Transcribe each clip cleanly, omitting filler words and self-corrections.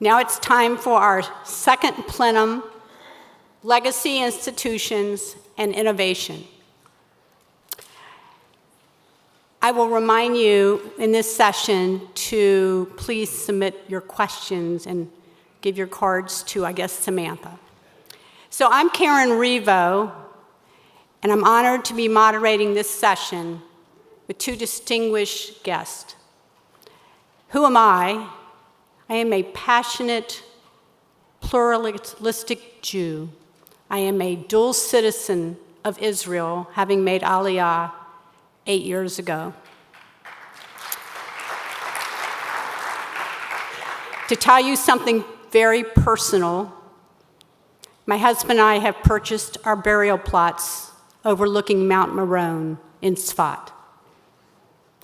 Now it's time for our second plenum, Legacy Institutions and Innovation. I will remind you in this session to please submit your questions and give your cards to, I guess, Samantha. So I'm Karen Rivo, and I'm honored to be moderating this session with two distinguished guests. Who am I? I am a passionate, pluralistic Jew. I am a dual citizen of Israel, having made Aliyah 8 years ago. To tell you something very personal, my husband and I have purchased our burial plots overlooking Mount Meron in Tzfat.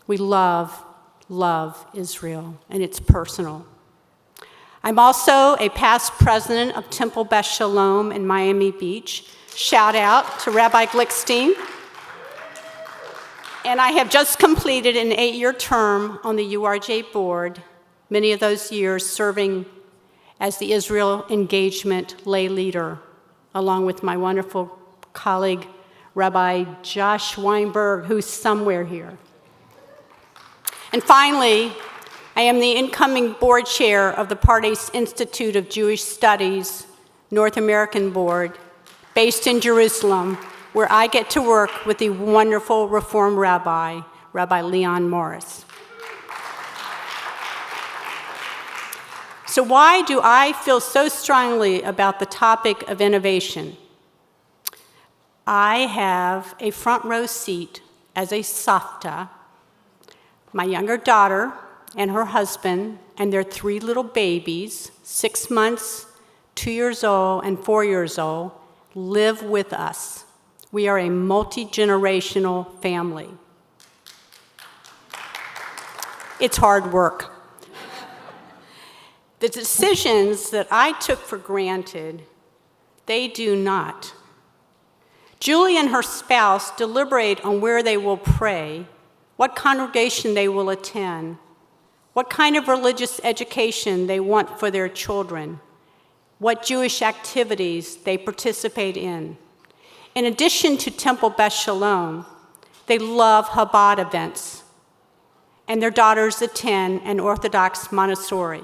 We love Israel, and it's personal. I'm also a past president of Temple Beth Shalom in Miami Beach. Shout out to Rabbi Glickstein. And I have just completed an 8-year term on the URJ board, many of those years serving as the Israel engagement lay leader, along with my wonderful colleague, Rabbi Josh Weinberg, who's somewhere here. And finally, I am the incoming board chair of the Pardes Institute of Jewish Studies North American Board, based in Jerusalem, where I get to work with the wonderful Reform Rabbi, Rabbi Leon Morris. So why do I feel so strongly about the topic of innovation? I have a front row seat as a Safta. My younger daughter and her husband and their 3 little babies, 6 months, 2 years old, and 4 years old, live with us. We are a multi-generational family. It's hard work. The decisions that I took for granted, they do not. Julie and her spouse deliberate on where they will pray, what congregation they will attend, what kind of religious education they want for their children, what Jewish activities they participate in. In addition to Temple Beth Shalom, they love Chabad events, and their daughters attend an Orthodox Montessori.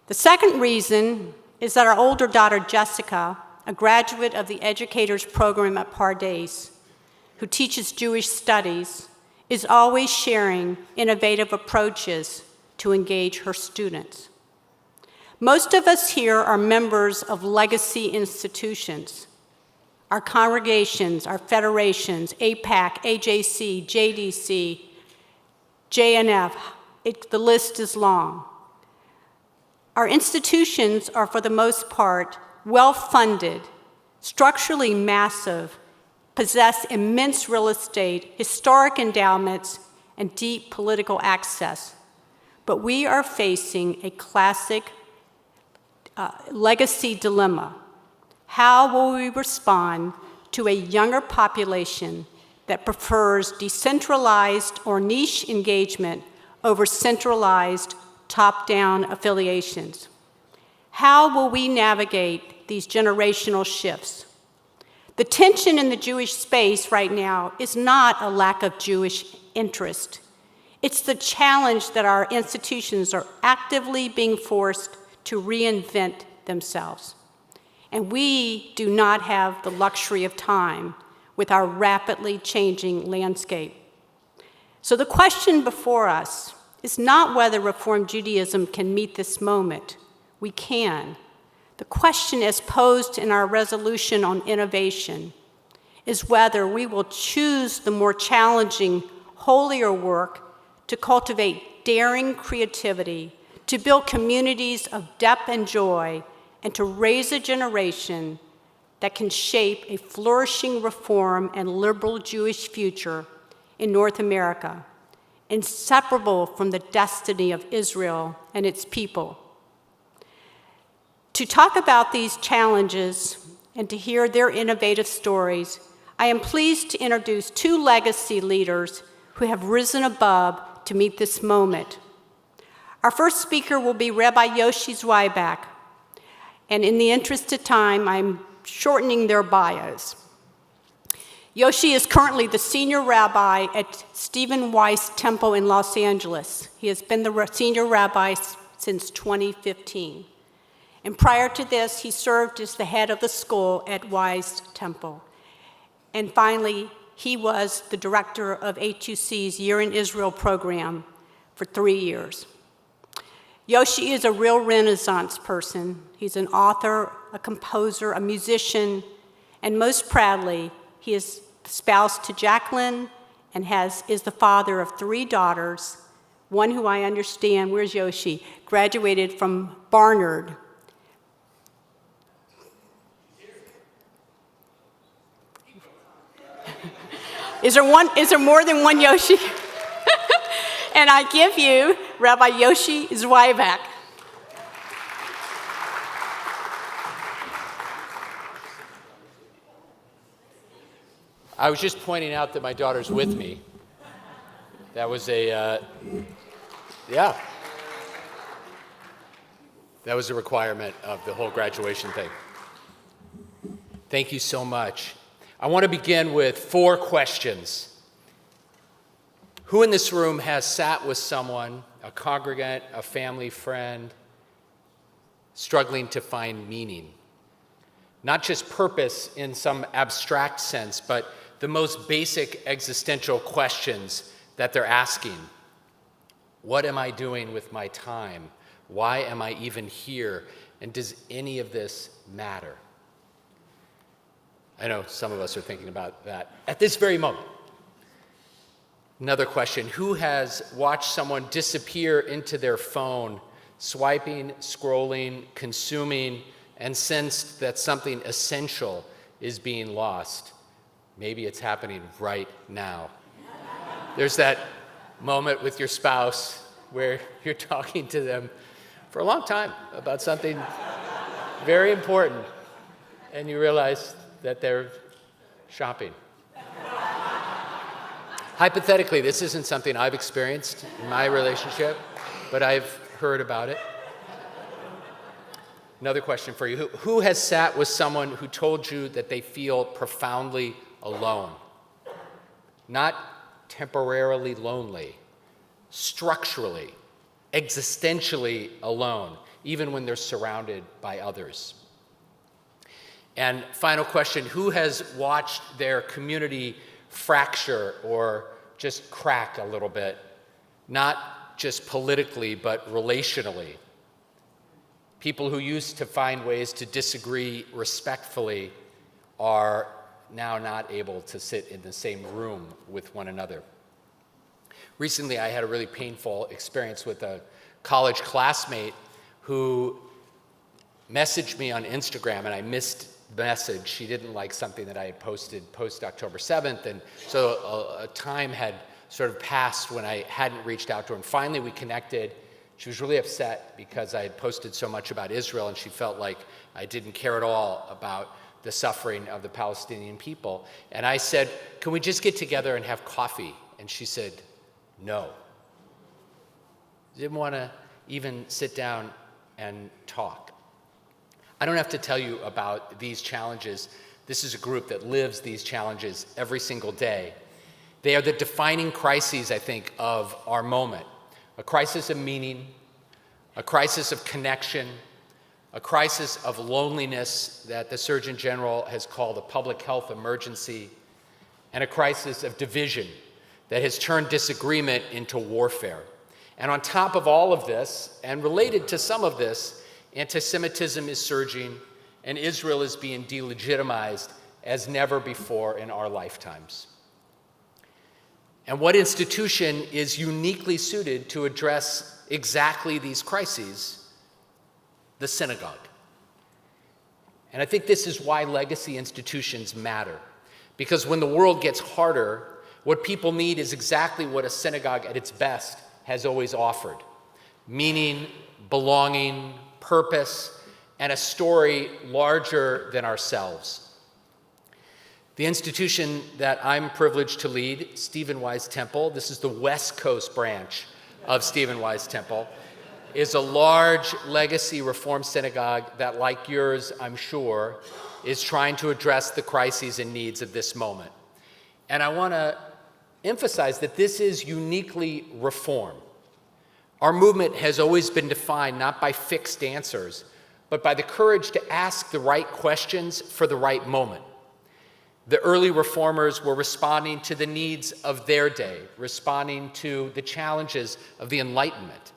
The second reason is that our older daughter, Jessica, a graduate of the Educators Program at Pardes, who teaches Jewish studies, is always sharing innovative approaches to engage her students. Most of us here are members of legacy institutions. Our congregations, our federations, APAC, AJC, JDC, JNF, the list is long. Our institutions are, for the most part, well-funded, structurally massive, possess immense real estate, historic endowments, and deep political access. But we are facing a classic legacy dilemma. How will we respond to a younger population that prefers decentralized or niche engagement over centralized top-down affiliations? How will we navigate these generational shifts? The tension in the Jewish space right now is not a lack of Jewish interest. It's the challenge that our institutions are actively being forced to reinvent themselves. And we do not have the luxury of time with our rapidly changing landscape. So the question before us is not whether Reform Judaism can meet this moment. We can. The question as posed in our resolution on innovation is whether we will choose the more challenging, holier work to cultivate daring creativity, to build communities of depth and joy, and to raise a generation that can shape a flourishing Reform and liberal Jewish future in North America, inseparable from the destiny of Israel and its people. To talk about these challenges and to hear their innovative stories, I am pleased to introduce 2 legacy leaders who have risen above to meet this moment. Our first speaker will be Rabbi Yoshi Zweiback. And in the interest of time, I'm shortening their bios. Yoshi is currently the senior rabbi at Stephen Weiss Temple in Los Angeles. He has been the senior rabbi since 2015. And prior to this, he served as the head of the school at Weiss Temple. And finally, he was the director of HUC's Year in Israel program for 3 years. Yoshi is a real Renaissance person. He's an author, a composer, a musician, and most proudly, he is spouse to Jacqueline and is the father of 3 daughters, one who I understand, where's Yoshi, graduated from Barnard. Is there more than one Yoshi? And I give you Rabbi Yoshi Zweiback. I was just pointing out that my daughter's with me. That was that was a requirement of the whole graduation thing. Thank you so much. I want to begin with 4 questions. Who in this room has sat with someone, a congregant, a family friend, struggling to find meaning? Not just purpose in some abstract sense, but the most basic existential questions that they're asking. What am I doing with my time? Why am I even here? And does any of this matter? I know some of us are thinking about that at this very moment. Another question, who has watched someone disappear into their phone, swiping, scrolling, consuming, and sensed that something essential is being lost? Maybe it's happening right now. There's that moment with your spouse where you're talking to them for a long time about something very important, and you realize that they're shopping. Hypothetically, this isn't something I've experienced in my relationship, but I've heard about it. Another question for you. Who has sat with someone who told you that they feel profoundly alone? Not temporarily lonely, structurally, existentially alone, even when they're surrounded by others. And final question, who has watched their community fracture or just crack a little bit, not just politically, but relationally? People who used to find ways to disagree respectfully are now not able to sit in the same room with one another. Recently, I had a really painful experience with a college classmate who messaged me on Instagram, and I missed the message. She didn't like something that I had posted post-October 7th, and so a time had sort of passed when I hadn't reached out to her, and finally we connected. She was really upset because I had posted so much about Israel, and she felt like I didn't care at all about the suffering of the Palestinian people. And I said, can we just get together and have coffee? And she said, no. Didn't want to even sit down and talk. I don't have to tell you about these challenges. This is a group that lives these challenges every single day. They are the defining crises, I think, of our moment. A crisis of meaning, a crisis of connection, a crisis of loneliness that the Surgeon General has called a public health emergency, and a crisis of division that has turned disagreement into warfare. And on top of all of this, and related to some of this, anti-Semitism is surging, and Israel is being delegitimized as never before in our lifetimes. And what institution is uniquely suited to address exactly these crises? The synagogue. And I think this is why legacy institutions matter. Because when the world gets harder, what people need is exactly what a synagogue at its best has always offered: meaning, belonging, purpose, and a story larger than ourselves. The institution that I'm privileged to lead, Stephen Weiss Temple, this is the West Coast branch of Stephen Weiss Temple, is a large legacy Reform synagogue that, like yours, I'm sure, is trying to address the crises and needs of this moment. And I want to emphasize that this is uniquely Reform. Our movement has always been defined not by fixed answers, but by the courage to ask the right questions for the right moment. The early Reformers were responding to the needs of their day, responding to the challenges of the Enlightenment,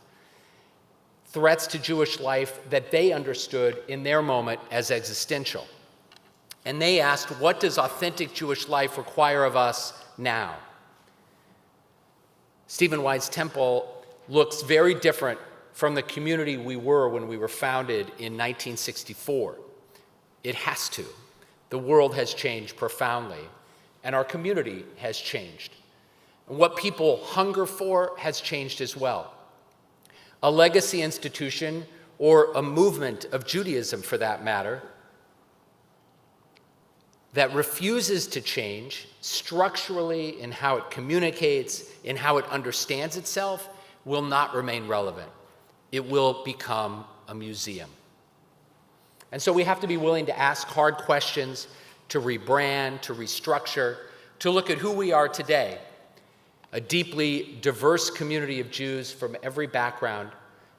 threats to Jewish life that they understood in their moment as existential. And they asked, what does authentic Jewish life require of us now? Stephen White's temple looks very different from the community we were when we were founded in 1964. It has to. The world has changed profoundly, and our community has changed. And what people hunger for has changed as well. A legacy institution, or a movement of Judaism for that matter, that refuses to change structurally in how it communicates, in how it understands itself, will not remain relevant. It will become a museum. And so we have to be willing to ask hard questions, to rebrand, to restructure, to look at who we are today, a deeply diverse community of Jews from every background,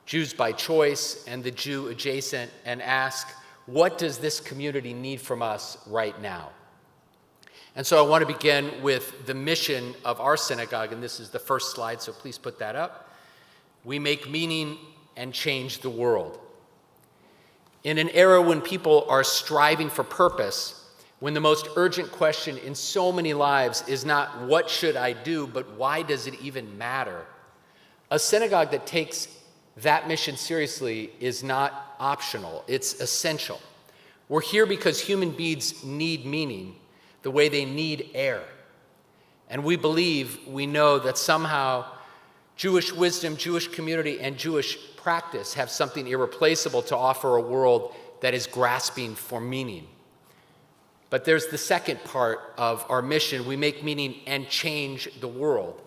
Jews by choice and the Jew adjacent, and ask, what does this community need from us right now? And so I want to begin with the mission of our synagogue, and this is the first slide, so please put that up. We make meaning and change the world. In an era when people are striving for purpose, when the most urgent question in so many lives is not what should I do, but why does it even matter? A synagogue that takes that mission seriously is not optional, it's essential. We're here because human beings need meaning the way they need air. And we know that somehow Jewish wisdom, Jewish community, and Jewish practice have something irreplaceable to offer a world that is grasping for meaning. But there's the second part of our mission. We make meaning and change the world.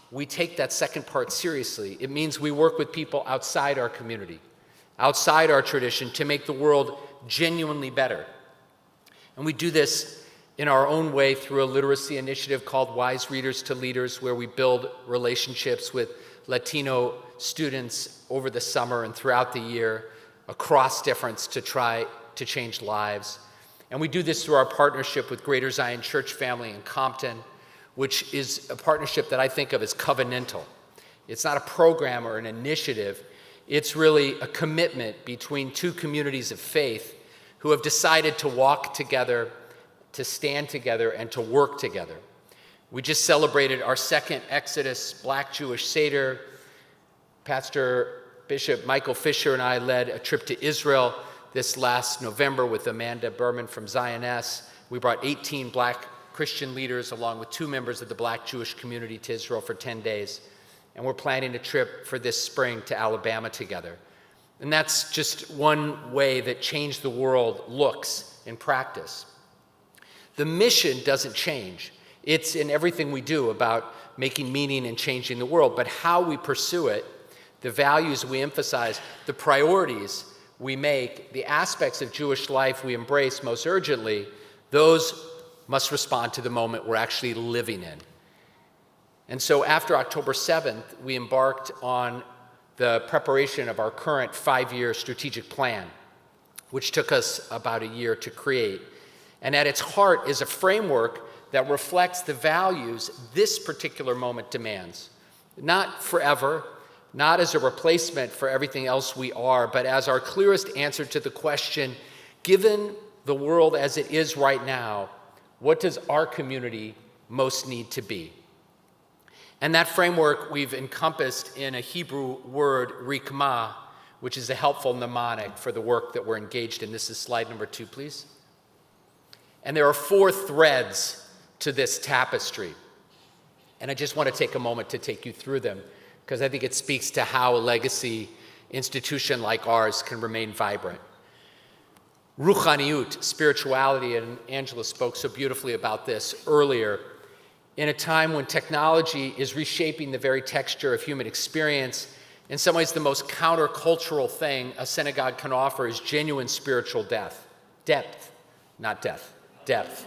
We take that second part seriously. It means we work with people outside our community, outside our tradition, to make the world genuinely better. And we do this in our own way through a literacy initiative called Wise Readers to Leaders, where we build relationships with Latino students over the summer and throughout the year across difference to try to change lives. And we do this through our partnership with Greater Zion Church Family in Compton, which is a partnership that I think of as covenantal. It's not a program or an initiative. It's really a commitment between two communities of faith who have decided to walk together, to stand together, and to work together. We just celebrated our second Exodus Black Jewish Seder. Pastor Bishop Michael Fisher and I led a trip to Israel this last November with Amanda Berman from Zioness. We brought 18 Black Christian leaders along with 2 members of the Black Jewish community to Israel for 10 days. And we're planning a trip for this spring to Alabama together. And that's just one way that Change the World looks in practice. The mission doesn't change. It's in everything we do about making meaning and changing the world, but how we pursue it, the values we emphasize, the priorities we make, the aspects of Jewish life we embrace most urgently, those must respond to the moment we're actually living in. And so after October 7th, we embarked on the preparation of our current 5-year strategic plan, which took us about a year to create. And at its heart is a framework that reflects the values this particular moment demands. Not forever, not as a replacement for everything else we are, but as our clearest answer to the question, given the world as it is right now, what does our community most need to be? And that framework we've encompassed in a Hebrew word, rikmah, which is a helpful mnemonic for the work that we're engaged in. This is slide number 2, please. And there are 4 threads to this tapestry. And I just want to take a moment to take you through them, because I think it speaks to how a legacy institution like ours can remain vibrant. Ruchaniut, spirituality, and Angela spoke so beautifully about this earlier. In a time when technology is reshaping the very texture of human experience, In some ways, the most countercultural thing a synagogue can offer is genuine spiritual depth. Depth, not death, depth.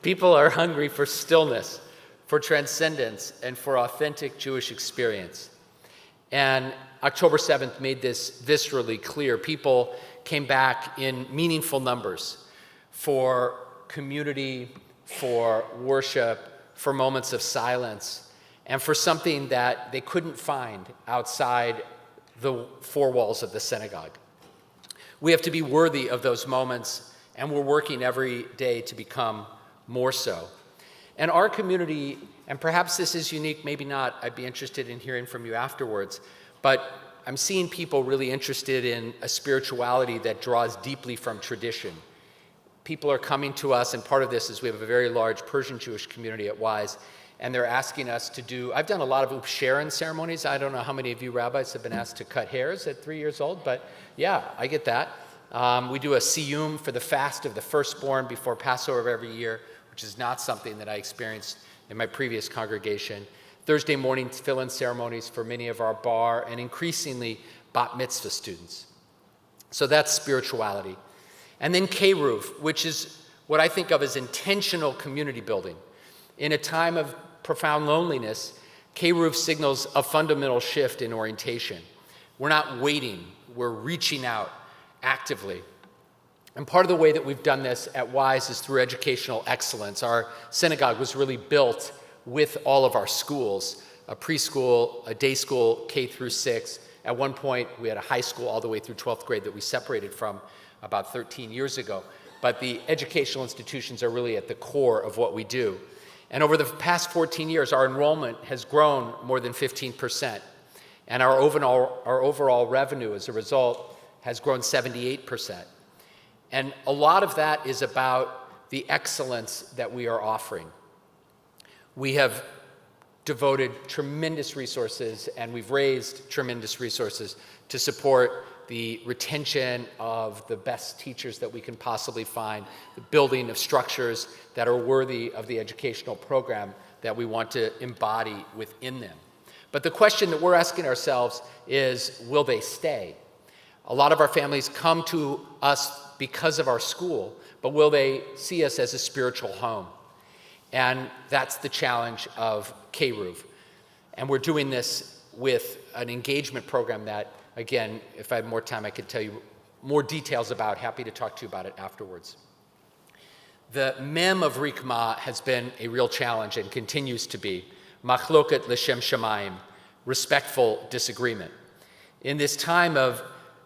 People are hungry for stillness, for transcendence, and for authentic Jewish experience. And October 7th made this viscerally clear. People came back in meaningful numbers for community, for worship, for moments of silence, and for something that they couldn't find outside the four walls of the synagogue. We have to be worthy of those moments, and we're working every day to become more so. And our community, and perhaps this is unique, maybe not, I'd be interested in hearing from you afterwards, but I'm seeing people really interested in a spirituality that draws deeply from tradition. People are coming to us, and part of this is we have a very large Persian Jewish community at Wise, and they're asking us to do, I've done a lot of Upsherin ceremonies. I don't know how many of you rabbis have been asked to cut hairs at 3 years old, but yeah, I get that. We do a siyum for the fast of the firstborn before Passover every year, which is not something that I experienced in my previous congregation. Thursday morning fill-in ceremonies for many of our bar and increasingly bat mitzvah students. So that's spirituality. And then Keruv, which is what I think of as intentional community building. In a time of profound loneliness, Keruv signals a fundamental shift in orientation. We're not waiting, we're reaching out actively. And part of the way that we've done this at Wise is through educational excellence. Our synagogue was really built with all of our schools, a preschool, a day school, K through 6. At one point, we had a high school all the way through 12th grade that we separated from about 13 years ago. But the educational institutions are really at the core of what we do. And over the past 14 years, our enrollment has grown more than 15%. And our overall revenue as a result has grown 78%. And a lot of that is about the excellence that we are offering. We have devoted tremendous resources, and we've raised tremendous resources to support the retention of the best teachers that we can possibly find, the building of structures that are worthy of the educational program that we want to embody within them. But the question that we're asking ourselves is, will they stay? A lot of our families come to us because of our school, but will they see us as a spiritual home? And that's the challenge of Keruv. And we're doing this with an engagement program that, again, if I had more time, I could tell you more details about. Happy to talk to you about it afterwards. The mem of Rikma has been a real challenge and continues to be. Machloket l'shem shamayim, respectful disagreement. In this time of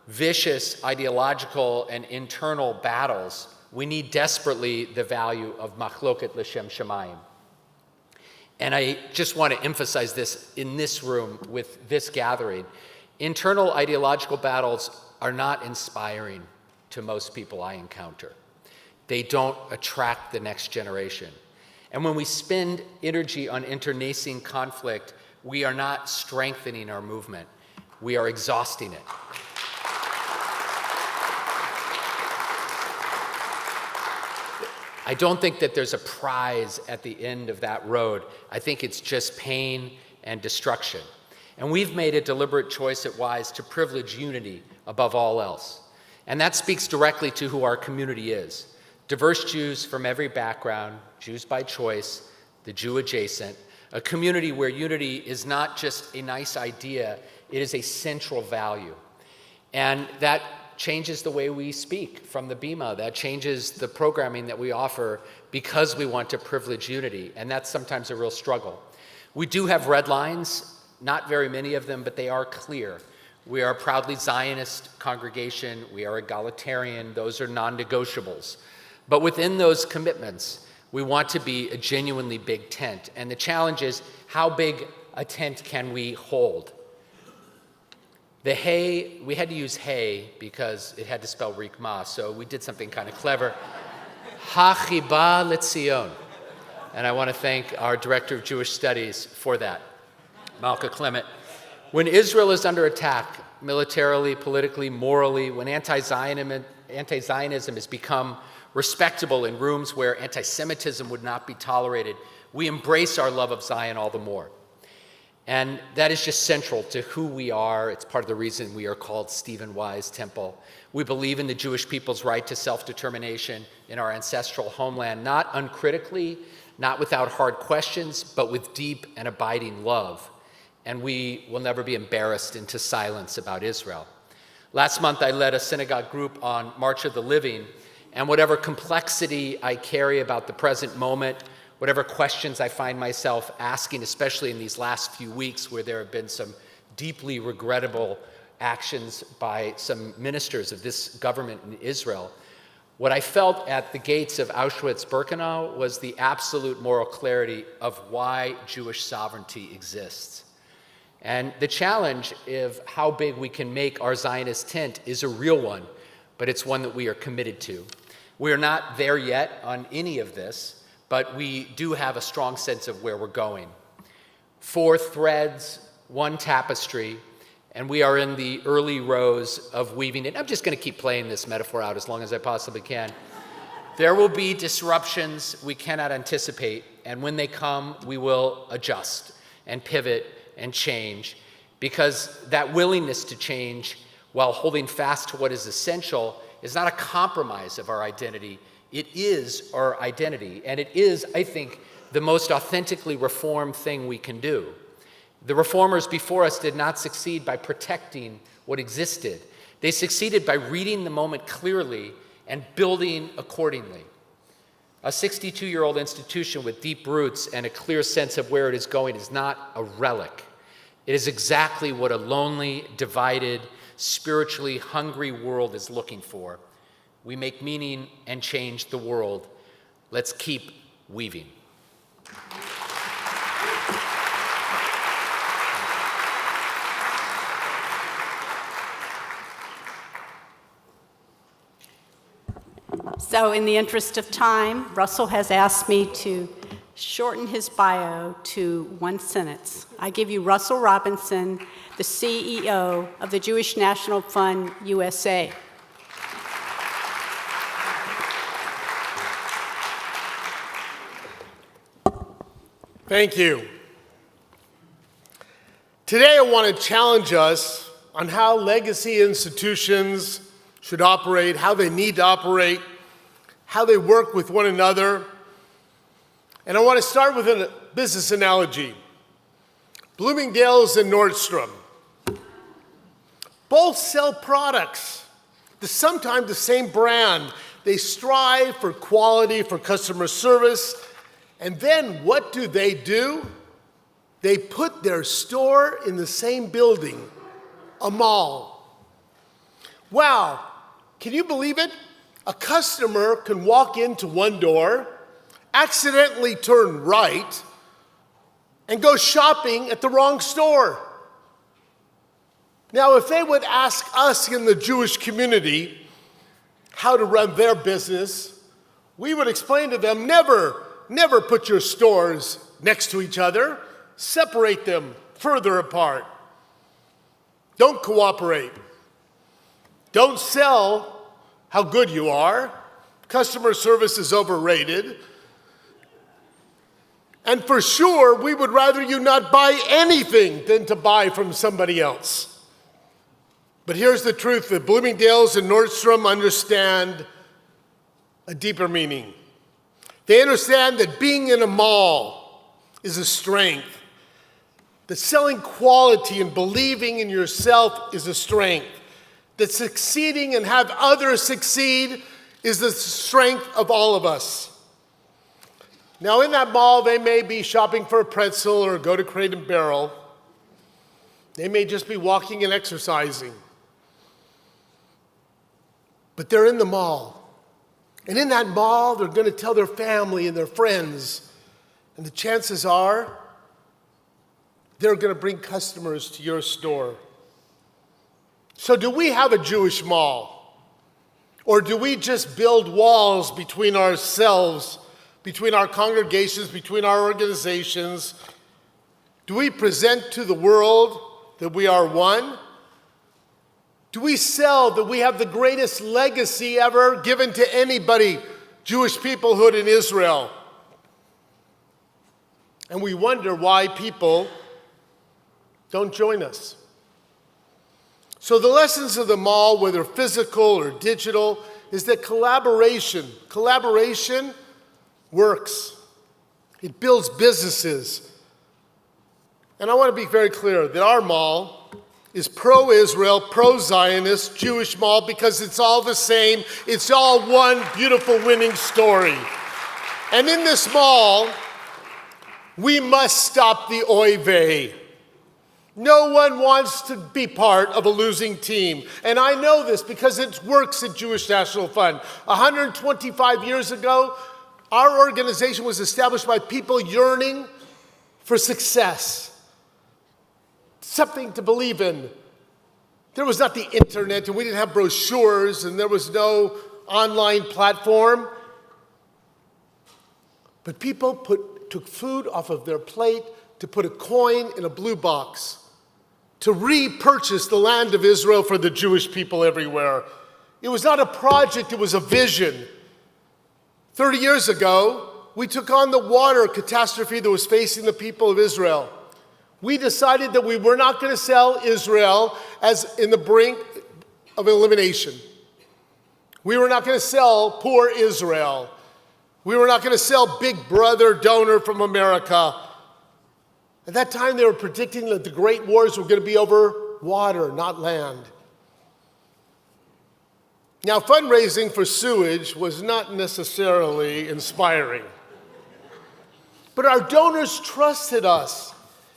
vicious ideological and internal battles, we need desperately the value of machloket l'shem shamayim. And I just want to emphasize this in this room with this gathering. Internal ideological battles are not inspiring to most people I encounter. They don't attract the next generation. And when we spend energy on internecine conflict, we are not strengthening our movement. We are exhausting it. I don't think that there's a prize at the end of that road. I think it's just pain and destruction. And we've made a deliberate choice at Wise to privilege unity above all else. And that speaks directly to who our community is. Diverse Jews from every background, Jews by choice, the Jew adjacent, a community where unity is not just a nice idea, it is a central value. And that changes the way we speak from the Bima. That changes the programming that we offer because we want to privilege unity. And that's sometimes a real struggle. We do have red lines, not very many of them, but they are clear. We are a proudly Zionist congregation. We are egalitarian. Those are non-negotiables. But within those commitments, we want to be a genuinely big tent. And the challenge is, how big a tent can we hold? The hay, we had to use hay because it had to spell Rikma, so we did something kind of clever. Ha-chiba letzion. And I want to thank our Director of Jewish Studies for that, Malka Clement. When Israel is under attack, militarily, politically, morally, when anti-Zionism has become respectable in rooms where anti-Semitism would not be tolerated, we embrace our love of Zion all the more. And that is just central to who we are. It's part of the reason we are called Stephen Wise Temple. We believe in the Jewish people's right to self-determination in our ancestral homeland, not uncritically, not without hard questions, but with deep and abiding love. And we will never be embarrassed into silence about Israel. Last month, I led a synagogue group on March of the Living, and whatever complexity I carry about the present moment, whatever questions I find myself asking, especially in these last few weeks where there have been some deeply regrettable actions by some ministers of this government in Israel, what I felt at the gates of Auschwitz-Birkenau was the absolute moral clarity of why Jewish sovereignty exists. And the challenge of how big we can make our Zionist tent is a real one, but it's one that we are committed to. We are not there yet on any of this, but we do have a strong sense of where we're going. 4 threads, 1 tapestry, and we are in the early rows of weaving it. I'm just going to keep playing this metaphor out as long as I possibly can. There will be disruptions we cannot anticipate, and when they come, we will adjust and pivot and change, because that willingness to change while holding fast to what is essential is not a compromise of our identity. It is our identity, and it is, I think, the most authentically reformed thing we can do. The reformers before us did not succeed by protecting what existed. They succeeded by reading the moment clearly and building accordingly. A 62-year-old institution with deep roots and a clear sense of where it is going is not a relic. It is exactly what a lonely, divided, spiritually hungry world is looking for. We make meaning and change the world. Let's keep weaving. So in the interest of time, Russell has asked me to shorten his bio to 1 sentence. I give you Russell Robinson, the CEO of the Jewish National Fund, USA. Thank you. Today I want to challenge us on how legacy institutions should operate, how they need to operate, how they work with one another. And I want to start with a business analogy. Bloomingdale's and Nordstrom both sell products, sometimes the same brand. They strive for quality, for customer service. And then what do? They put their store in the same building, a mall. Wow, can you believe it? A customer can walk into one door, accidentally turn right, and go shopping at the wrong store. Now, if they would ask us in the Jewish community how to run their business, we would explain to them, never put your stores next to each other. Separate them further apart. Don't cooperate. Don't sell how good you are. Customer service is overrated. And for sure, we would rather you not buy anything than to buy from somebody else. But here's the truth, the Bloomingdale's and Nordstrom understand a deeper meaning. They understand that being in a mall is a strength, that selling quality and believing in yourself is a strength, that succeeding and have others succeed is the strength of all of us. Now, in that mall, they may be shopping for a pretzel or go to Crate and Barrel. They may just be walking and exercising. But they're in the mall. And in that mall, they're going to tell their family and their friends. And the chances are, they're going to bring customers to your store. So do we have a Jewish mall? Or do we just build walls between ourselves, between our congregations, between our organizations? Do we present to the world that we are one? Do we sell that we have the greatest legacy ever given to anybody, Jewish peoplehood in Israel? And we wonder why people Don't join us. So the lessons of the mall, whether physical or digital, is that collaboration works. It builds businesses. And I want to be very clear that our mall is pro-Israel, pro-Zionist, Jewish mall because it's all the same. It's all one beautiful winning story. And in this mall, we must stop the oy vey. No one wants to be part of a losing team. And I know this because it works at Jewish National Fund. 125 years ago, our organization was established by people yearning for success, something to believe in. There was not the internet, and we didn't have brochures, and there was no online platform. But people took food off of their plate to put a coin in a blue box, to repurchase the land of Israel for the Jewish people everywhere. It was not a project, it was a vision. 30 years ago, we took on the water catastrophe that was facing the people of Israel. We decided that we were not going to sell Israel as in the brink of elimination. We were not going to sell poor Israel. We were not going to sell big brother donor from America. At that time, they were predicting that the great wars were going to be over water, not land. Now, fundraising for sewage was not necessarily inspiring. But our donors trusted us.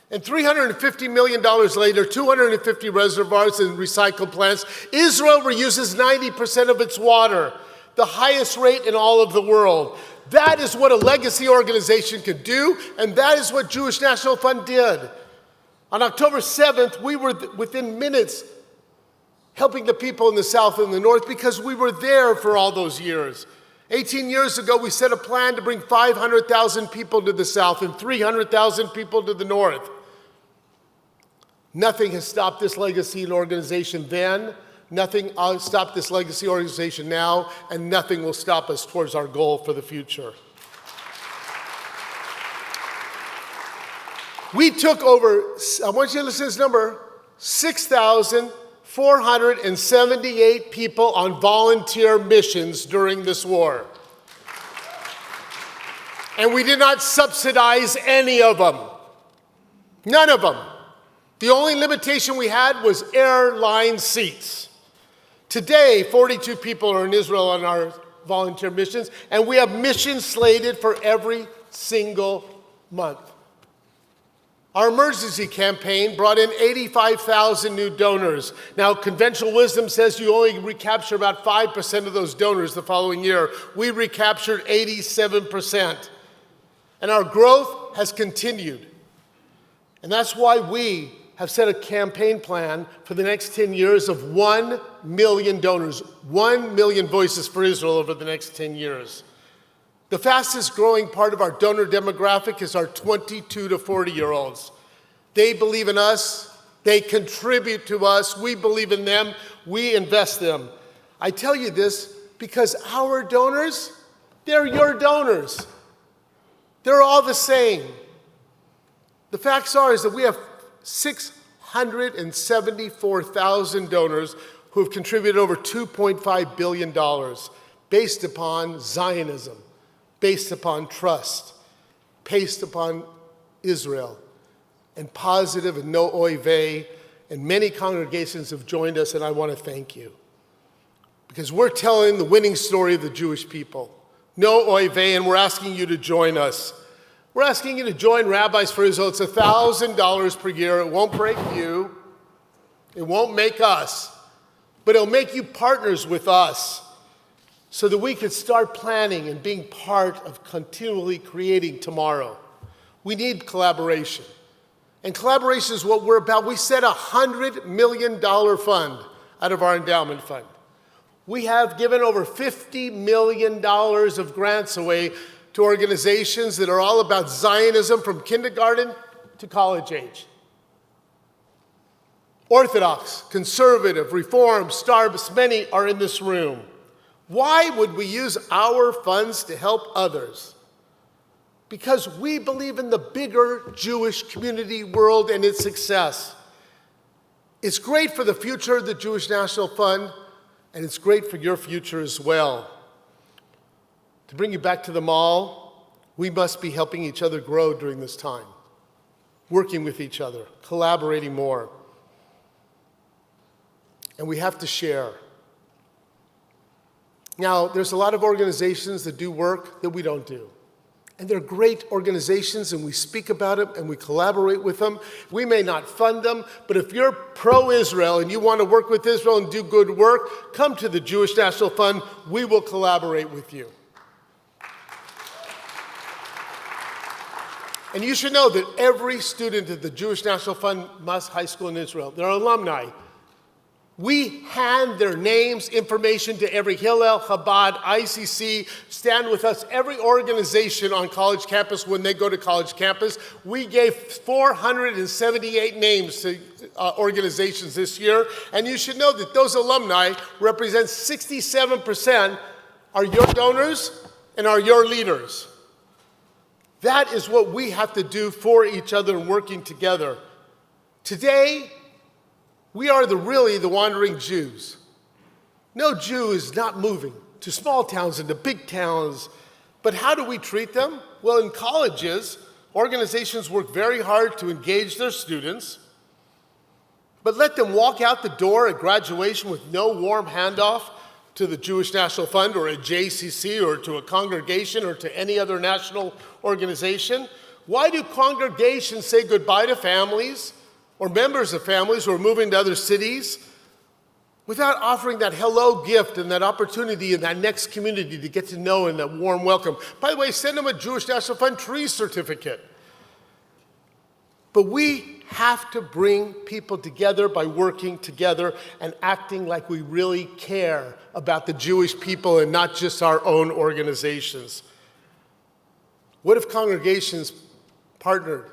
And $350 million later, 250 reservoirs and recycle plants, Israel reuses 90% of its water, the highest rate in all of the world. That is what a legacy organization could do, and that is what Jewish National Fund did. On October 7th, we were within minutes helping the people in the South and the North because we were there for all those years. 18 years ago, we set a plan to bring 500,000 people to the South and 300,000 people to the North. Nothing has stopped this legacy organization then, nothing stopped this legacy organization now, and nothing will stop us towards our goal for the future. We took over, I want you to listen to this number, 6,478 people on volunteer missions during this war. And we did not subsidize any of them. None of them. The only limitation we had was airline seats. Today, 42 people are in Israel on our volunteer missions, and we have missions slated for every single month. Our emergency campaign brought in 85,000 new donors. Now, conventional wisdom says you only recapture about 5% of those donors the following year. We recaptured 87%. And our growth has continued. And that's why we have set a campaign plan for the next 10 years of 1 million donors, 1 million voices for Israel over the next 10 years. The fastest growing part of our donor demographic is our 22 to 40-year-olds. They believe in us. They contribute to us. We believe in them. We invest them. I tell you this because our donors, they're your donors. They're all the same. The facts are is that we have 674,000 donors who have contributed over $2.5 billion based upon Zionism, based upon trust, based upon Israel, and positive and no oy vey, and many congregations have joined us, and I want to thank you. Because we're telling the winning story of the Jewish people. No oy vey, and we're asking you to join us. We're asking you to join Rabbis for Israel. It's $1,000 per year. It won't break you. It won't make us. But it'll make you partners with us so that we can start planning and being part of continually creating tomorrow. We need collaboration. And collaboration is what we're about. We set a $100 million fund out of our endowment fund. We have given over $50 million of grants away to organizations that are all about Zionism from kindergarten to college age. Orthodox, conservative, Reform, Starbucks, many are in this room. Why would we use our funds to help others? Because we believe in the bigger Jewish community world and its success. It's great for the future of the Jewish National Fund, and it's great for your future as well. To bring you back to the mall, we must be helping each other grow during this time, working with each other, collaborating more. And we have to share. Now, there's a lot of organizations that do work that we don't do. And they're great organizations, and we speak about them, and we collaborate with them. We may not fund them, but if you're pro-Israel and you want to work with Israel and do good work, come to the Jewish National Fund. We will collaborate with you. And you should know that every student at the Jewish National Fund Must High School in Israel, they're alumni. We hand their names, information to every Hillel, Chabad, ICC, Stand With Us, every organization on college campus when they go to college campus. We gave 478 names to organizations this year, and you should know that those alumni represent 67% are your donors and are your leaders. That is what we have to do for each other and working together. Today, we are really the wandering Jews. No Jew is not moving to small towns and to big towns. But how do we treat them? Well, in colleges, organizations work very hard to engage their students, but let them walk out the door at graduation with no warm handoff to the Jewish National Fund or a JCC or to a congregation or to any other national organization. Why do congregations say goodbye to families or members of families who are moving to other cities without offering that hello gift and that opportunity in that next community to get to know and that warm welcome? By the way, send them a Jewish National Fund tree certificate. But we have to bring people together by working together and acting like we really care about the Jewish people and not just our own organizations. What if congregations partnered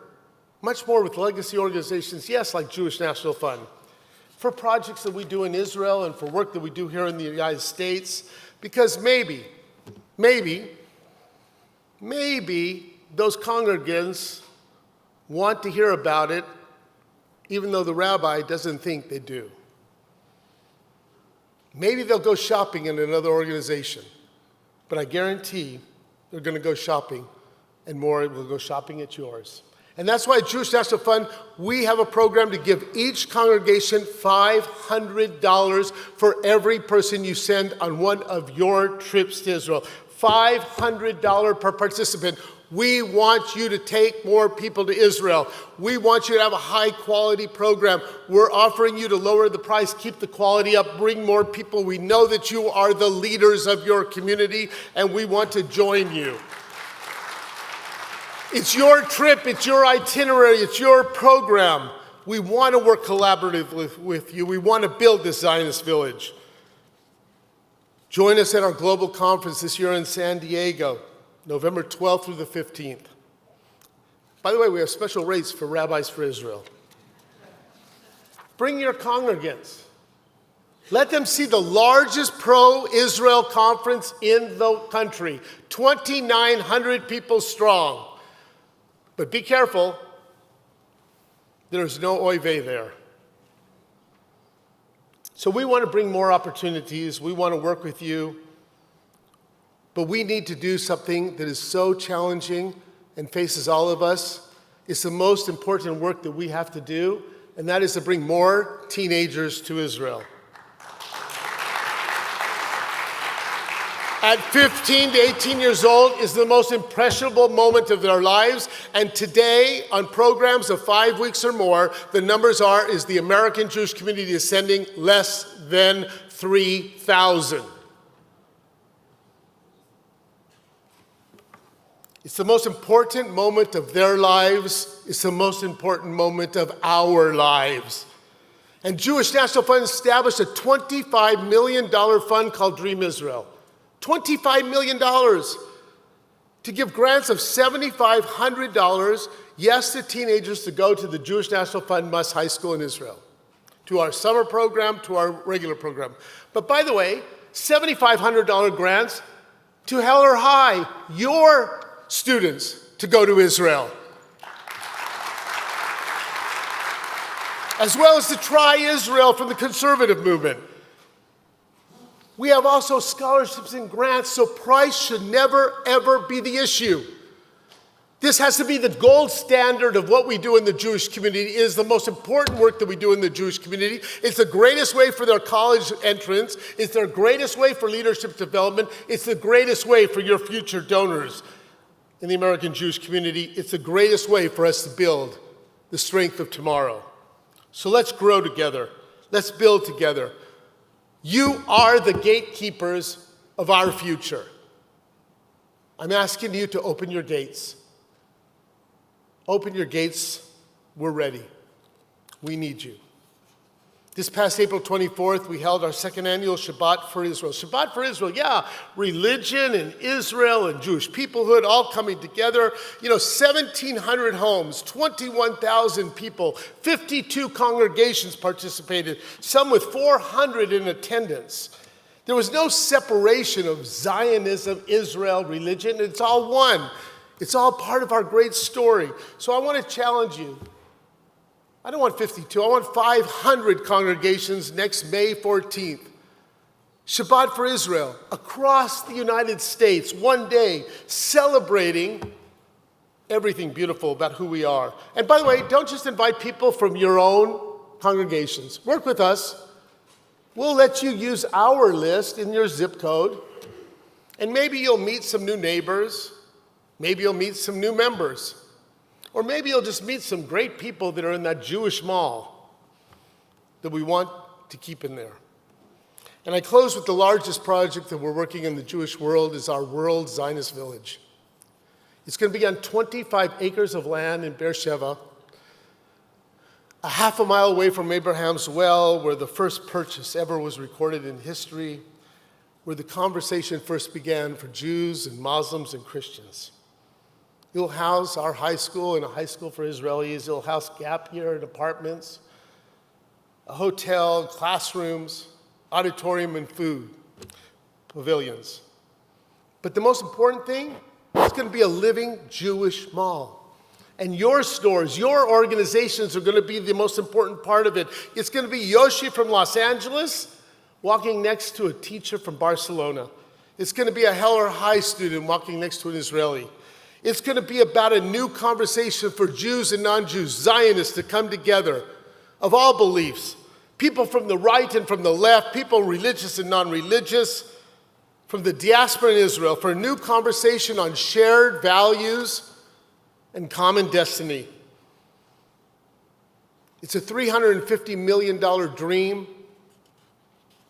much more with legacy organizations, yes, like Jewish National Fund, for projects that we do in Israel and for work that we do here in the United States? Because maybe those congregants want to hear about it, even though the rabbi doesn't think they do. Maybe they'll go shopping in another organization, but I guarantee they're going to go shopping, and more will go shopping at yours. And that's why at Jewish National Fund, we have a program to give each congregation $500 for every person you send on one of your trips to Israel. $500 per participant. We want you to take more people to Israel. We want you to have a high-quality program. We're offering you to lower the price, keep the quality up, bring more people. We know that you are the leaders of your community, and we want to join you. It's your trip, it's your itinerary, it's your program. We want to work collaboratively with you. We want to build this Zionist village. Join us at our global conference this year in San Diego, November 12th through the 15th. By the way, we have special rates for Rabbis for Israel. Bring your congregants. Let them see the largest pro-Israel conference in the country, 2,900 people strong. But be careful, there's no oy vey there. So we want to bring more opportunities. We want to work with you. But we need to do something that is so challenging and faces all of us. It's the most important work that we have to do, and that is to bring more teenagers to Israel. At 15 to 18 years old is the most impressionable moment of their lives. And today, on programs of 5 weeks or more, the numbers is the American Jewish community is sending less than 3,000. It's the most important moment of their lives. It's the most important moment of our lives. And Jewish National Fund established a $25 million fund called Dream Israel. $25 million to give grants of $7,500, yes, to teenagers to go to the Jewish National Fund Must High School in Israel, to our summer program, to our regular program. But by the way, $7,500 grants to Heller High, your students, to go to Israel. as well as the Try Israel from the conservative movement. We have also scholarships and grants, so price should never, ever be the issue. This has to be the gold standard of what we do in the Jewish community. It is the most important work that we do in the Jewish community. It's the greatest way for their college entrance. It's their greatest way for leadership development. It's the greatest way for your future donors in the American Jewish community. It's the greatest way for us to build the strength of tomorrow. So let's grow together. Let's build together. You are the gatekeepers of our future. I'm asking you to open your gates. Open your gates. We're ready. We need you. This past April 24th, we held our second annual Shabbat for Israel. Shabbat for Israel, yeah, religion and Israel and Jewish peoplehood all coming together. 1,700 homes, 21,000 people, 52 congregations participated, some with 400 in attendance. There was no separation of Zionism, Israel, religion. It's all one. It's all part of our great story. So I want to challenge you. I don't want 52. I want 500 congregations next May 14th. Shabbat for Israel, across the United States, one day, celebrating everything beautiful about who we are. And by the way, don't just invite people from your own congregations. Work with us. We'll let you use our list in your zip code. And maybe you'll meet some new neighbors. Maybe you'll meet some new members. Or maybe you'll just meet some great people that are in that Jewish mall that we want to keep in there. And I close with the largest project that we're working in the Jewish world is our World Zionist Village. It's going to be on 25 acres of land in Beersheba, a half a mile away from Abraham's well, where the first purchase ever was recorded in history, where the conversation first began for Jews and Muslims and Christians. You'll house our high school and a high school for Israelis. You'll house gap year and apartments, a hotel, classrooms, auditorium, and food, pavilions. But the most important thing, it's going to be a living Jewish mall. And your stores, your organizations are going to be the most important part of it. It's going to be Yoshi from Los Angeles walking next to a teacher from Barcelona. It's going to be a Heller High student walking next to an Israeli. It's going to be about a new conversation for Jews and non-Jews, Zionists to come together of all beliefs, people from the right and from the left, people religious and non-religious, from the diaspora in Israel, for a new conversation on shared values and common destiny. It's a $350 million dream,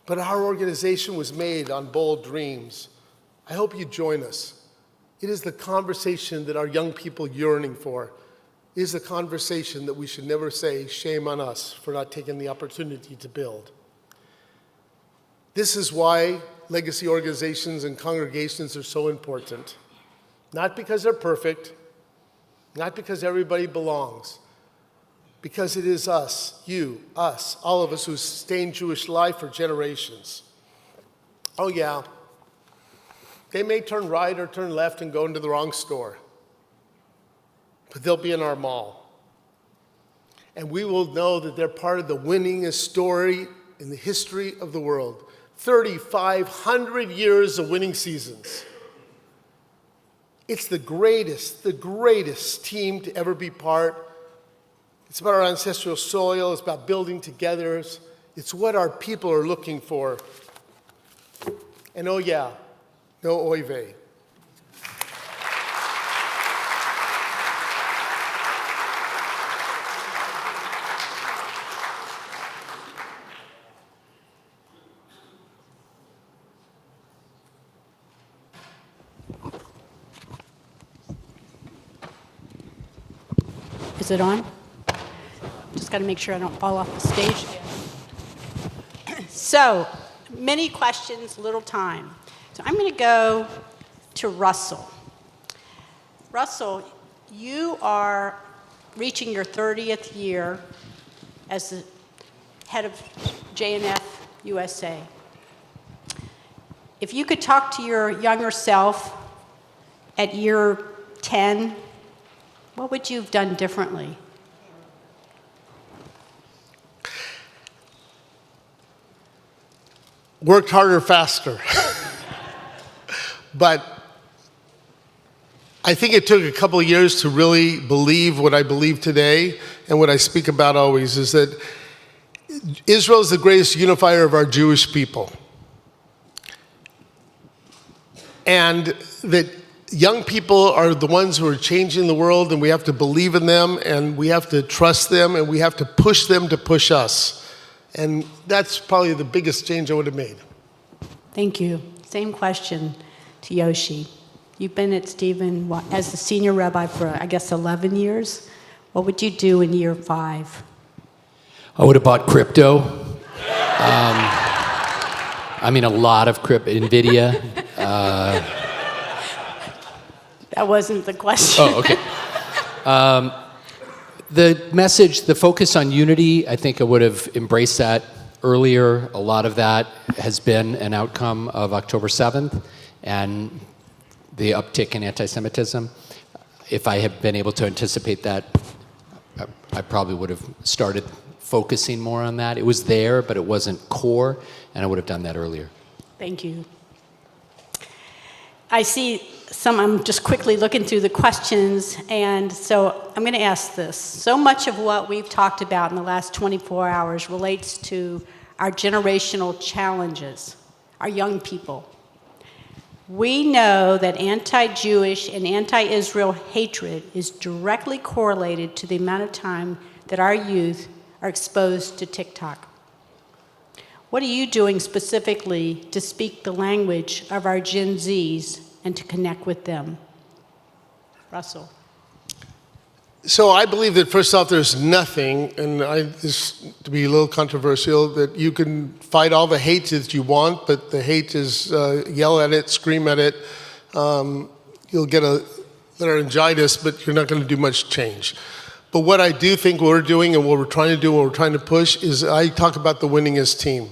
but our organization was made on bold dreams. I hope you join us. It is the conversation that our young people are yearning for. It is the conversation that we should never say, shame on us for not taking the opportunity to build. This is why legacy organizations and congregations are so important. Not because they're perfect, not because everybody belongs, because it is us, you, us, all of us who sustained Jewish life for generations. Oh yeah, they may turn right or turn left and go into the wrong store, but they'll be in our mall. And we will know that they're part of the winningest story in the history of the world. 3,500 years of winning seasons. It's the greatest team to ever be part. It's about our ancestral soil. It's about building together. It's what our people are looking for. And oh yeah, no oy vey. Is it on? Just got to make sure I don't fall off the stage. So, many questions, little time. So I'm going to go to Russell. Russell, you are reaching your 30th year as the head of JNF USA. If you could talk to your younger self at year 10, what would you have done differently? worked harder, faster. But I think it took a couple of years to really believe what I believe today, and what I speak about always is that Israel is the greatest unifier of our Jewish people. And that young people are the ones who are changing the world, and we have to believe in them, and we have to trust them, and we have to push them to push us. And that's probably the biggest change I would have made. Thank you. Same question to Yoshi. You've been at Stephen as the senior rabbi for, I guess, 11 years. What would you do in year 5? I would have bought crypto. I mean, a lot of crypto, NVIDIA. That wasn't the question. Oh, okay. The message, the focus on unity, I think I would have embraced that earlier. A lot of that has been an outcome of October 7th and the uptick in anti-Semitism. If I had been able to anticipate that, I probably would have started focusing more on that. It was there, but it wasn't core, and I would have done that earlier. Thank you. I see I'm just quickly looking through the questions, and so I'm going to ask this. So much of what we've talked about in the last 24 hours relates to our generational challenges, our young people. We know that anti-Jewish and anti-Israel hatred is directly correlated to the amount of time that our youth are exposed to TikTok. What are you doing specifically to speak the language of our Gen Zs and to connect with them? Russell. So I believe that first off, there's nothing, and this to be a little controversial, that you can fight all the hate that you want, but the hate is yell at it, scream at it. You'll get a laryngitis, but you're not going to do much change. But what I do think we're doing and what we're trying to do, what we're trying to push, is I talk about the winningest team.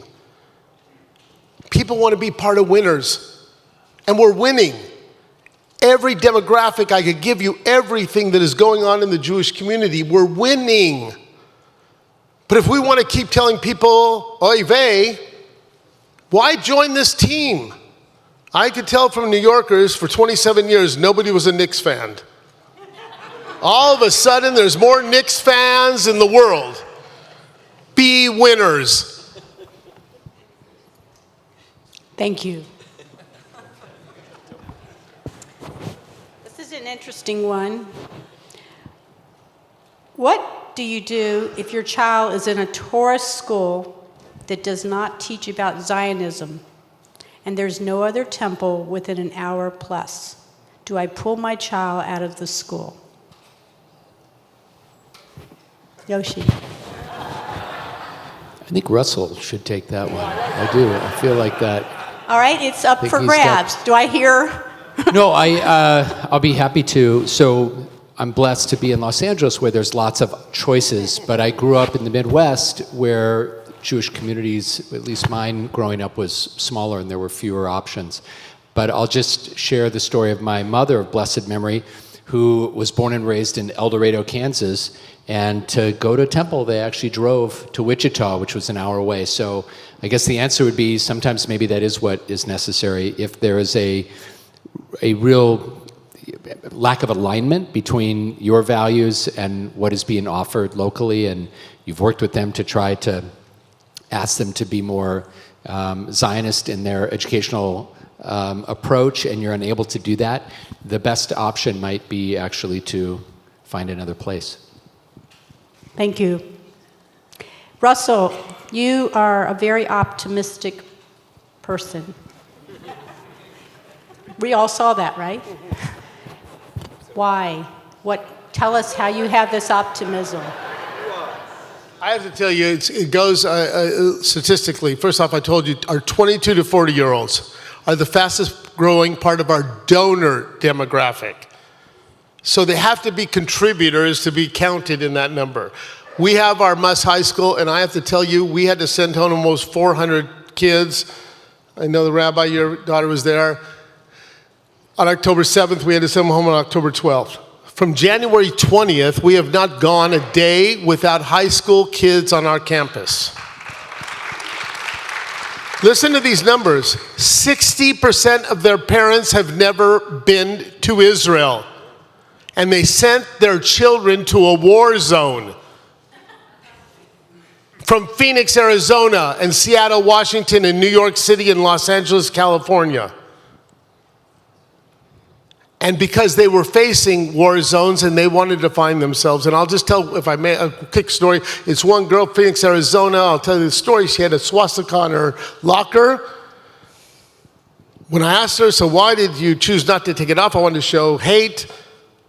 People want to be part of winners, and we're winning. Every demographic, I could give you everything that is going on in the Jewish community. We're winning. But if we want to keep telling people, oy vey, why join this team? I could tell from New Yorkers for 27 years, nobody was a Knicks fan. All of a sudden, there's more Knicks fans in the world. Be winners. Thank you. This is an interesting one. What do you do if your child is in a Torah school that does not teach about Zionism and there's no other temple within an hour plus? Do I pull my child out of the school? Yoshi. I think Russell should take that one. I do. I feel like that. All right, it's up for grabs. Do I hear? No, I'll be happy to. So I'm blessed to be in Los Angeles where there's lots of choices, but I grew up in the Midwest where Jewish communities, at least mine growing up, was smaller and there were fewer options. But I'll just share the story of my mother of blessed memory, who was born and raised in El Dorado, Kansas, and to go to temple, they actually drove to Wichita, which was an hour away. So I guess the answer would be sometimes maybe that is what is necessary. If there is a real lack of alignment between your values and what is being offered locally, and you've worked with them to try to ask them to be more Zionist in their educational approach, and you're unable to do that, the best option might be actually to find another place. Thank you. Russell, you are a very optimistic person. We all saw that, right? Why? Tell us how you have this optimism. I have to tell you, it goes statistically. First off, I told you our 22 to 40-year-olds are the fastest growing part of our donor demographic. So they have to be contributors to be counted in that number. We have our Muss High School, and I have to tell you, we had to send home almost 400 kids. I know the rabbi, your daughter was there. On October 7th, we had to send them home on October 12th. From January 20th, we have not gone a day without high school kids on our campus. Listen to these numbers. 60% of their parents have never been to Israel. And they sent their children to a war zone. From Phoenix, Arizona, and Seattle, Washington, and New York City, and Los Angeles, California. And because they were facing war zones and they wanted to find themselves. And I'll just tell, if I may, a quick story. It's one girl, Phoenix, Arizona. I'll tell you the story. She had a swastika on her locker. When I asked her, so why did you choose not to take it off? I wanted to show hate.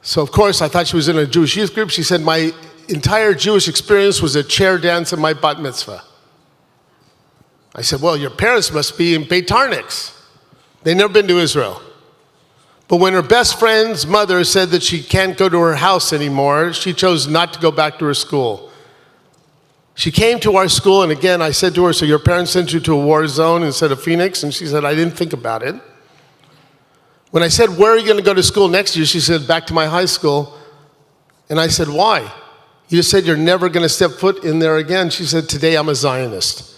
So, of course, I thought she was in a Jewish youth group. She said, my entire Jewish experience was a chair dance at my bat mitzvah. I said, well, your parents must be in Beitar Nix. They've never been to Israel. But when her best friend's mother said that she can't go to her house anymore, she chose not to go back to her school. She came to our school, and again, I said to her, so your parents sent you to a war zone instead of Phoenix? And she said, I didn't think about it. When I said, where are you going to go to school next year? She said, back to my high school. And I said, why? You just said you're never going to step foot in there again. She said, today I'm a Zionist.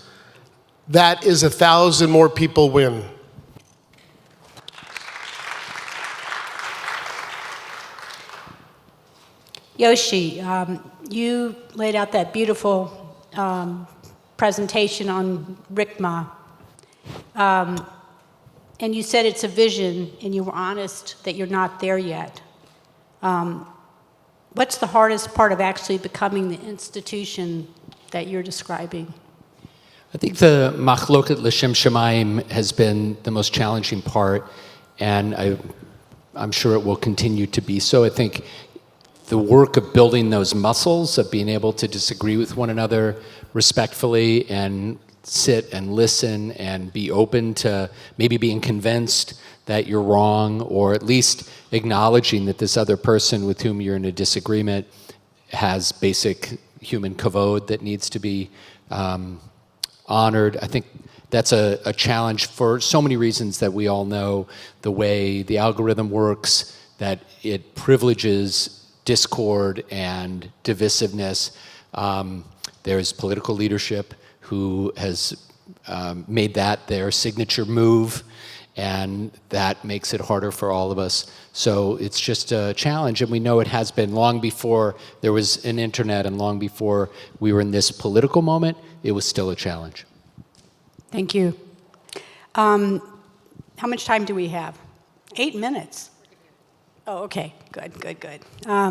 That is 1,000 more people win. Yoshi, you laid out that beautiful presentation on Rikma. And you said it's a vision, and you were honest that you're not there yet. What's the hardest part of actually becoming the institution that you're describing? I think the machloket l'shem shamayim has been the most challenging part, and I'm sure it will continue to be so. I think the work of building those muscles, of being able to disagree with one another respectfully and sit and listen and be open to maybe being convinced that you're wrong, or at least acknowledging that this other person with whom you're in a disagreement has basic human kavod that needs to be honored. I think that's a challenge for so many reasons that we all know. The way the algorithm works, that it privileges discord and divisiveness. There's political leadership who has made that their signature move, and that makes it harder for all of us. So it's just a challenge, and we know it has been long before there was an internet and long before we were in this political moment. It was still a challenge. Thank you. How much time do we have? 8 minutes. Oh, okay. Good. I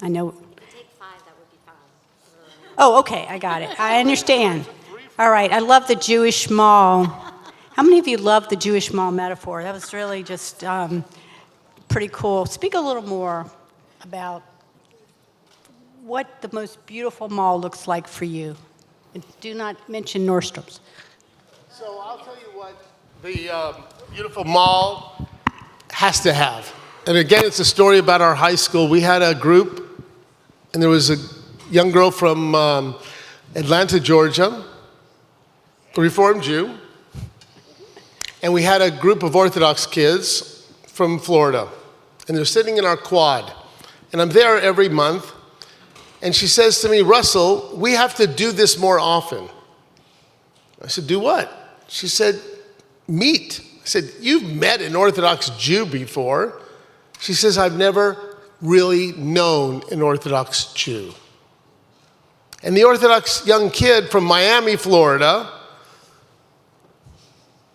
know. Take 5, that would be fine. Oh, okay. I got it. I understand. All right. I love the Jewish mall. How many of you love the Jewish mall metaphor? That was really just pretty cool. Speak a little more about what the most beautiful mall looks like for you. And do not mention Nordstrom's. So I'll tell you what the beautiful mall has to have. And again, it's a story about our high school. We had a group, and there was a young girl from Atlanta, Georgia, a Reformed Jew. And we had a group of Orthodox kids from Florida. And they're sitting in our quad. And I'm there every month. And she says to me, Russell, we have to do this more often. I said, do what? She said, meet. I said, you've met an Orthodox Jew before. She says, I've never really known an Orthodox Jew. And the Orthodox young kid from Miami, Florida,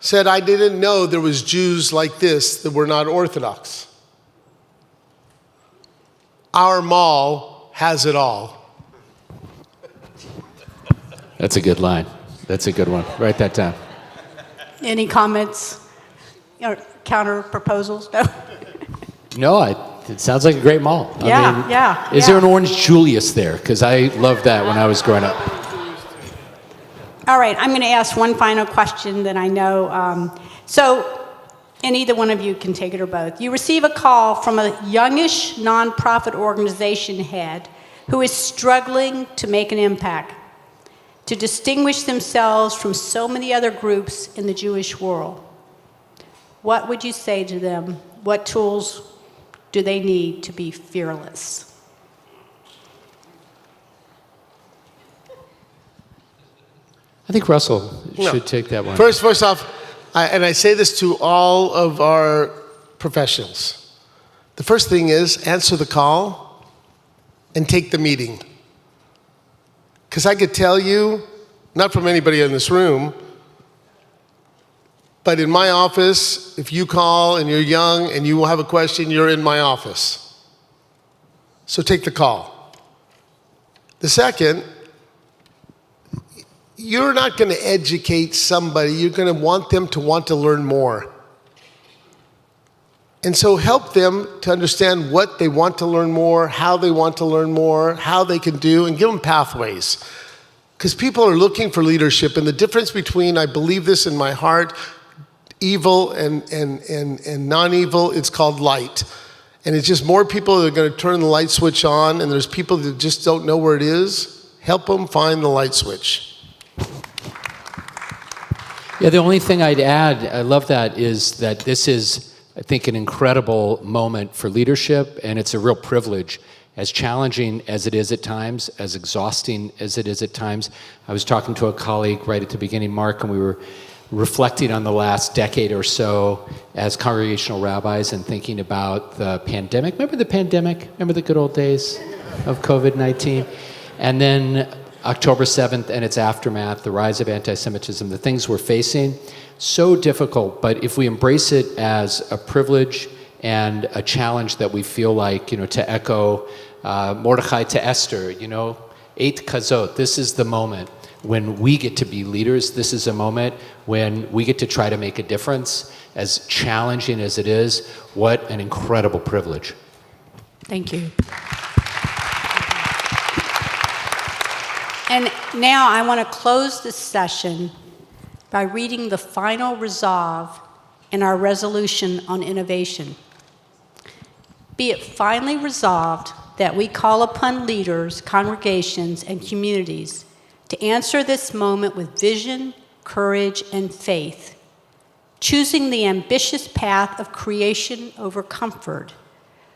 said, I didn't know there was Jews like this that were not Orthodox. Our mall has it all. That's a good line. That's a good one. Write that down. Any comments or counter proposals? No? No, it sounds like a great mall. Yeah. Is there an Orange Julius there? Because I loved that when I was growing up. All right, I'm going to ask one final question that I know. And either one of you can take it or both. You receive a call from a youngish nonprofit organization head who is struggling to make an impact, to distinguish themselves from so many other groups in the Jewish world. What would you say to them? What tools do they need to be fearless? I think Russell should take that one. First off, I say this to all of our professionals. The first thing is answer the call and take the meeting. Because I could tell you, not from anybody in this room, but in my office, if you call and you're young and you have a question, you're in my office. So take the call. The second, you're not going to educate somebody. You're going to want them to want to learn more. And so help them to understand what they want to learn more, how they want to learn more, how they can do, and give them pathways. Because people are looking for leadership, and the difference between, I believe this in my heart, evil and non-evil, it's called light. And it's just more people that are going to turn the light switch on, and there's people that just don't know where it is. Help them find the light switch. Yeah, the only thing I'd add, I love that, is that this is, I think, an incredible moment for leadership, and it's a real privilege. As challenging as it is at times, as exhausting as it is at times. I was talking to a colleague right at the beginning, Mark, and we were reflecting on the last decade or so as congregational rabbis and thinking about the pandemic. Remember the pandemic? Remember the good old days of COVID-19? And then October 7th and its aftermath, the rise of anti-Semitism, the things we're facing, so difficult, but if we embrace it as a privilege and a challenge that we feel like, to echo Mordechai to Esther, 8 kazot, this is the moment when we get to be leaders. This is a moment when we get to try to make a difference. As challenging as it is, what an incredible privilege. Thank you. And now I want to close this session by reading the final resolve in our resolution on innovation. Be it finally resolved that we call upon leaders, congregations, and communities to answer this moment with vision, courage, and faith, choosing the ambitious path of creation over comfort,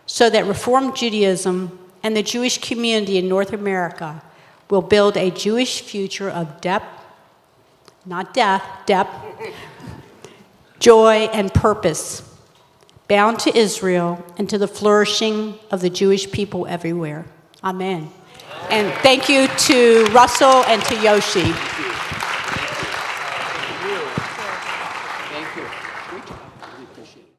so that Reformed Judaism and the Jewish community in North America will build a Jewish future of depth, not death, depth, joy, and purpose, bound to Israel and to the flourishing of the Jewish people everywhere. Amen. And thank you to Russell and to Yoshi.